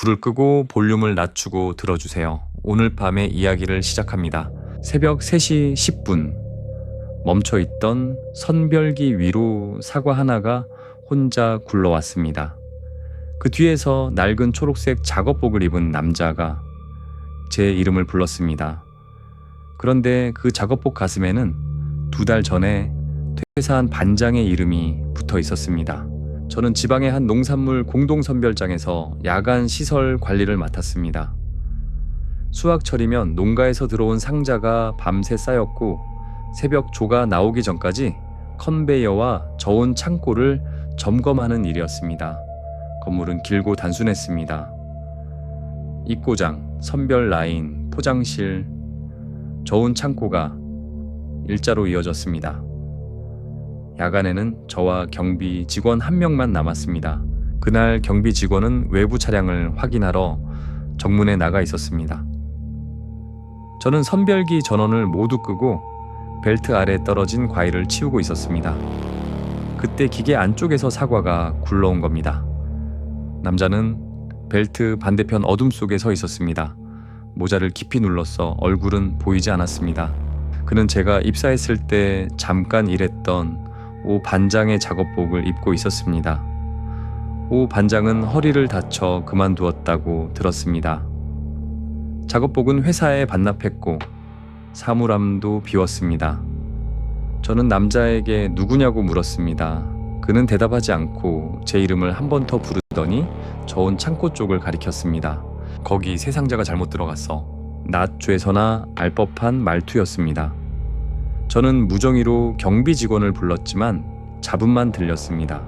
불을 끄고 볼륨을 낮추고 들어주세요. 오늘 밤의 이야기를 시작합니다. 새벽 3시 10분 멈춰있던 선별기 위로 사과 하나가 혼자 굴러왔습니다. 그 뒤에서 낡은 초록색 작업복을 입은 남자가 제 이름을 불렀습니다. 그런데 그 작업복 가슴에는 2달 전에 퇴사한 반장의 이름이 붙어 있었습니다. 저는 지방의 한 농산물 공동선별장에서 야간 시설 관리를 맡았습니다. 수확철이면 농가에서 들어온 상자가 밤새 쌓였고 새벽 조가 나오기 전까지 컨베이어와 저온 창고를 점검하는 일이었습니다. 건물은 길고 단순했습니다. 입고장, 선별 라인, 포장실, 저온 창고가 일자로 이어졌습니다. 야간에는 저와 경비 직원 1명만 남았습니다. 그날 경비 직원은 외부 차량을 확인하러 정문에 나가 있었습니다. 저는 선별기 전원을 모두 끄고 벨트 아래 떨어진 과일을 치우고 있었습니다. 그때 기계 안쪽에서 사과가 굴러온 겁니다. 남자는 벨트 반대편 어둠 속에 서 있었습니다. 모자를 깊이 눌렀어 얼굴은 보이지 않았습니다. 그는 제가 입사했을 때 잠깐 일했던 오 반장의 작업복을 입고 있었습니다. 오 반장은 허리를 다쳐 그만두었다고 들었습니다. 작업복은 회사에 반납했고 사물함도 비웠습니다. 저는 남자에게 누구냐고 물었습니다. 그는 대답하지 않고 제 이름을 한 번 더 부르더니 저온 창고 쪽을 가리켰습니다. 거기 새 상자가 잘못 들어갔어. 낮 죄서나 알 법한 말투였습니다. 저는 무정의로 경비 직원을 불렀지만 잡음만 들렸습니다.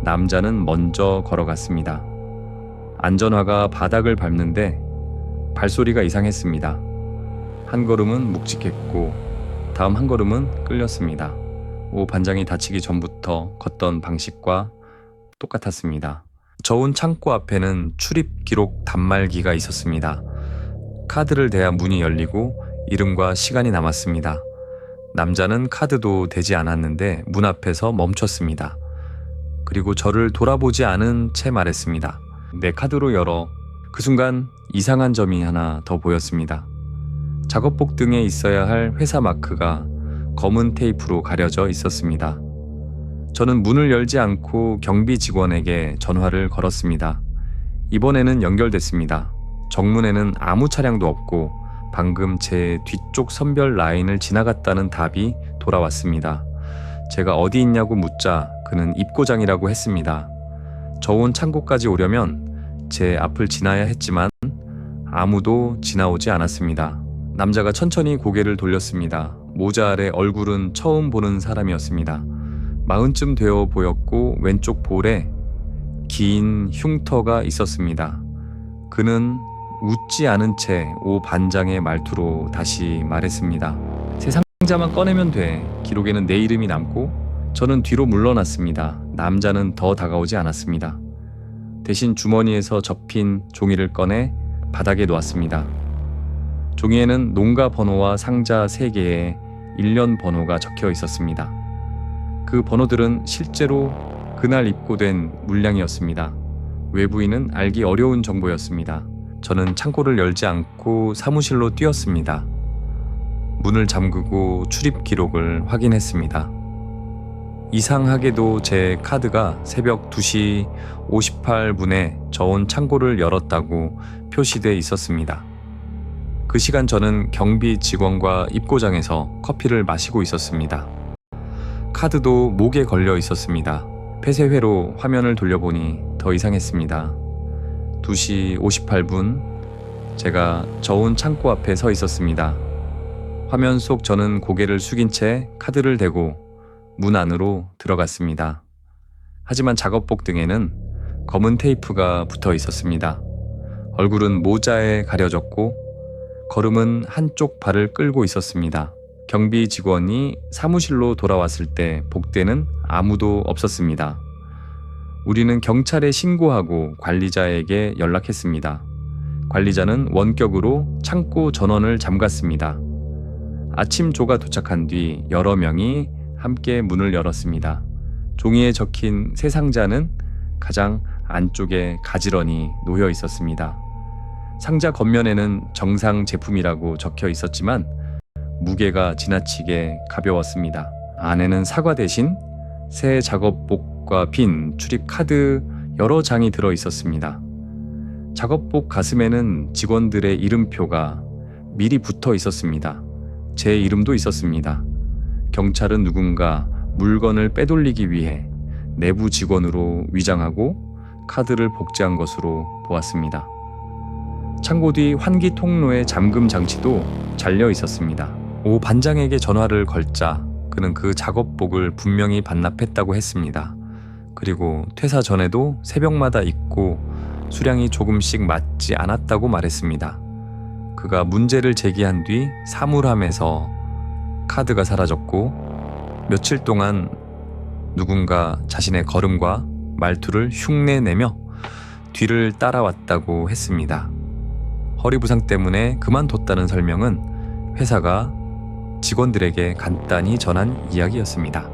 남자는 먼저 걸어갔습니다. 안전화가 바닥을 밟는데 발소리가 이상했습니다. 한 걸음은 묵직했고 다음 한 걸음은 끌렸습니다. 오 반장이 다치기 전부터 걷던 방식과 똑같았습니다. 저온 창고 앞에는 출입 기록 단말기가 있었습니다. 카드를 대야 문이 열리고 이름과 시간이 남았습니다. 남자는 카드도 되지 않았는데 문 앞에서 멈췄습니다. 그리고 저를 돌아보지 않은 채 말했습니다. 내 카드로 열어. 그 순간 이상한 점이 하나 더 보였습니다. 작업복 등에 있어야 할 회사 마크가 검은 테이프로 가려져 있었습니다. 저는 문을 열지 않고 경비 직원에게 전화를 걸었습니다. 이번에는 연결됐습니다. 정문에는 아무 차량도 없고 방금 제 뒤쪽 선별 라인을 지나갔다는 답이 돌아왔습니다. 제가 어디 있냐고 묻자 그는 입고장이라고 했습니다. 저온 창고까지 오려면 제 앞을 지나야 했지만 아무도 지나오지 않았습니다. 남자가 천천히 고개를 돌렸습니다. 모자 아래 얼굴은 처음 보는 사람이었습니다. 40쯤 되어 보였고 왼쪽 볼에 긴 흉터가 있었습니다. 그는 웃지 않은 채 오 반장의 말투로 다시 말했습니다. 새 상자만 꺼내면 돼. 기록에는 내 이름이 남고. 저는 뒤로 물러났습니다. 남자는 더 다가오지 않았습니다. 대신 주머니에서 접힌 종이를 꺼내 바닥에 놓았습니다. 종이에는 농가 번호와 상자 3개에 일련 번호가 적혀 있었습니다. 그 번호들은 실제로 그날 입고된 물량이었습니다. 외부인은 알기 어려운 정보였습니다. 저는 창고를 열지 않고 사무실로 뛰었습니다. 문을 잠그고 출입 기록을 확인했습니다. 이상하게도 제 카드가 새벽 2시 58분에 저온 창고를 열었다고 표시돼 있었습니다. 그 시간 저는 경비 직원과 입고장에서 커피를 마시고 있었습니다. 카드도 목에 걸려 있었습니다. 폐쇄회로 화면을 돌려보니 더 이상했습니다. 2시 58분 제가 저온 창고 앞에 서 있었습니다. 화면 속 저는 고개를 숙인 채 카드를 대고 문 안으로 들어갔습니다. 하지만 작업복 등에는 검은 테이프가 붙어 있었습니다. 얼굴은 모자에 가려졌고 걸음은 한쪽 발을 끌고 있었습니다. 경비 직원이 사무실로 돌아왔을 때 복대는 아무도 없었습니다. 우리는 경찰에 신고하고 관리자에게 연락했습니다. 관리자는 원격으로 창고 전원을 잠갔습니다. 아침 조가 도착한 뒤 여러 명이 함께 문을 열었습니다. 종이에 적힌 새 상자는 가장 안쪽에 가지런히 놓여 있었습니다. 상자 겉면에는 정상 제품이라고 적혀 있었지만 무게가 지나치게 가벼웠습니다. 안에는 사과 대신 새 작업복과 빈 출입 카드 여러 장이 들어 있었습니다. 작업복 가슴에는 직원들의 이름표가 미리 붙어 있었습니다. 제 이름도 있었습니다. 경찰은 누군가 물건을 빼돌리기 위해 내부 직원으로 위장하고 카드를 복제한 것으로 보았습니다. 창고 뒤 환기 통로의 잠금 장치도 잘려 있었습니다. 오 반장에게 전화를 걸자 그는 그 작업복을 분명히 반납했다고 했습니다. 그리고 퇴사 전에도 새벽마다 입고 수량이 조금씩 맞지 않았다고 말했습니다. 그가 문제를 제기한 뒤 사물함에서 카드가 사라졌고 며칠 동안 누군가 자신의 걸음과 말투를 흉내내며 뒤를 따라왔다고 했습니다. 허리 부상 때문에 그만뒀다는 설명은 회사가 직원들에게 간단히 전한 이야기였습니다.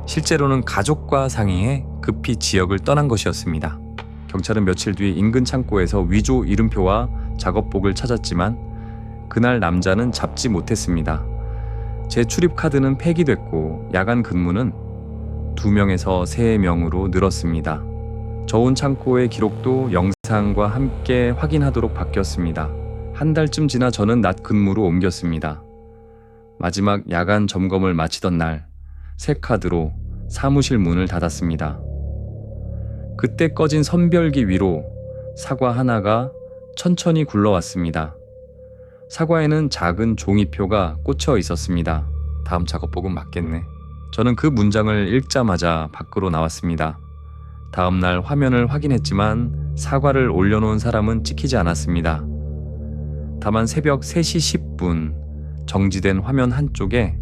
실제로는 가족과 상의해 급히 지역을 떠난 것이었습니다. 경찰은 며칠 뒤 인근 창고에서 위조 이름표와 작업복을 찾았지만 그날 남자는 잡지 못했습니다. 제 출입 카드는 폐기됐고 야간 근무는 2명에서 3명으로 늘었습니다. 저온 창고의 기록도 영상과 함께 확인하도록 바뀌었습니다. 한 달쯤 지나 저는 낮 근무로 옮겼습니다. 마지막 야간 점검을 마치던 날, 새 카드로 사무실 문을 닫았습니다. 그때 꺼진 선별기 위로 사과 하나가 천천히 굴러왔습니다. 사과에는 작은 종이표가 꽂혀 있었습니다. 다음 작업복은 맞겠네. 저는 그 문장을 읽자마자 밖으로 나왔습니다. 다음 날 화면을 확인했지만 사과를 올려놓은 사람은 찍히지 않았습니다. 다만 새벽 3시 10분 정지된 화면 한쪽에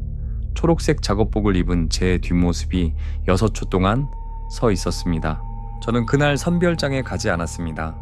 초록색 작업복을 입은 제 뒷모습이 6초 동안 서 있었습니다. 저는 그날 선별장에 가지 않았습니다.